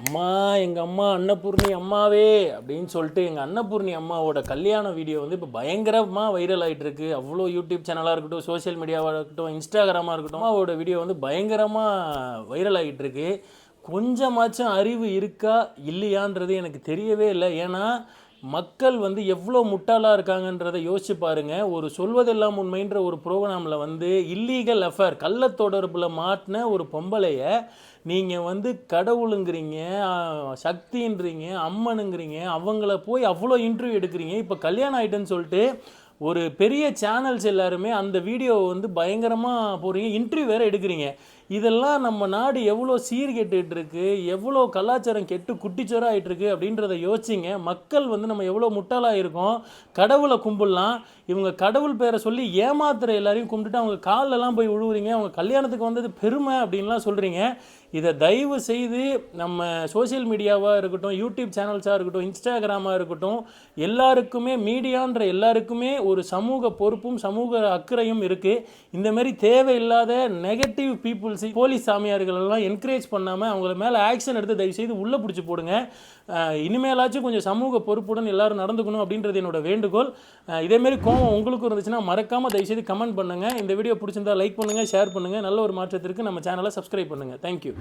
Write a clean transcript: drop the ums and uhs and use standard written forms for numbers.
அம்மா எங்கள் அம்மா அன்னபூர்ணி அம்மாவே அப்படின்னு சொல்லிட்டு எங்கள் அன்னபூர்ணி அம்மாவோட கல்யாண வீடியோ வந்து இப்போ பயங்கரமாக வைரல் ஆகிட்டு இருக்கு. அவ்வளோ யூடியூப் சேனலாக இருக்கட்டும், சோஷியல் மீடியாவாக இருக்கட்டும், இன்ஸ்டாகிராமாக இருக்கட்டும், அம்மாவோட வீடியோ வந்து பயங்கரமாக வைரல் ஆகிட்டு இருக்கு. கொஞ்சமாச்சும் அறிவு இருக்கா இல்லையான்றது எனக்கு தெரியவே இல்லை. ஏன்னா மக்கள் வந்து எவ்வளோ முட்டாளாக இருக்காங்கன்றதை யோசிச்சு பாருங்கள். ஒரு சொல்வதெல்லாம் உண்மைன்ற ஒரு ப்ரோக்ராமில் வந்து இல்லீகல் அஃபேர் கள்ளத்தொடர்பில் மாட்டின ஒரு பொம்பளையை நீங்கள் வந்து கடவுளுங்கிறீங்க, சக்தின்றீங்க, அம்மனுங்கிறீங்க, அவங்கள போய் அவ்வளோ இன்டர்வியூ எடுக்கிறீங்க. இப்போ கல்யாணம் ஆகிட்டுன்னு சொல்லிட்டு ஒரு பெரிய சேனல்ஸ் எல்லாருமே அந்த வீடியோவை வந்து பயங்கரமாக போடுறீங்க, இன்டர்வியூ வேறு எடுக்கிறீங்க. இதெல்லாம் நம்ம நாடு எவ்வளோ சீர்கெட்டுட்டு இருக்கு, எவ்வளோ கலாச்சாரம் கெட்டு குட்டிச்சோராக ஆகிட்டுருக்கு அப்படின்றத யோசிச்சிங்க. மக்கள் வந்து நம்ம எவ்வளோ முட்டாளாக இருக்கோம். கடவுளை கும்பிடலாம், இவங்க கடவுள் பேரை சொல்லி ஏமாத்துற எல்லாரையும் கும்பிட்டுட்டு அவங்க காலெல்லாம் போய் விழுவுறீங்க. அவங்க கல்யாணத்துக்கு வந்தது பெருமை அப்படின்லாம் சொல்கிறீங்க. இதை தயவு செய்து நம்ம சோசியல் மீடியாவாக இருக்கட்டும், யூடியூப் சேனல்ஸாக இருக்கட்டும், இன்ஸ்டாகிராமாக இருக்கட்டும், எல்லாருக்குமே மீடியான்ற எல்லாருக்குமே ஒரு சமூக பொறுப்பும் சமூக அக்கறையும் இருக்குது. இந்தமாரி தேவையில்லாத நெகட்டிவ் பீப்புள்ஸ் போலீஸ் சாமியார்கள் எல்லாம் என்கரேஜ் பண்ணாமல் அவங்கள மேலே ஆக்ஷன் எடுத்து தயவு செய்து உள்ளே பிடிச்சி போடுங்க. இனிமேலாச்சும் கொஞ்சம் சமூக பொறுப்புடன் எல்லாரும் நடந்துக்கணும் அப்படின்றது என்னோட வேண்டுகோள். இதேமாரி கோவம் உங்களுக்கும் இருந்துச்சுன்னா மறக்காமல் தயவுசெய்து கமெண்ட் பண்ணுங்கள். இந்த வீடியோ பிடிச்சிருந்தா லைக் பண்ணுங்கள், ஷேர் பண்ணுங்கள். நல்ல ஒரு மாற்றத்திற்கு நம்ம சேனலை சப்ஸ்கிரைப் பண்ணுங்கள். தேங்க்யூ.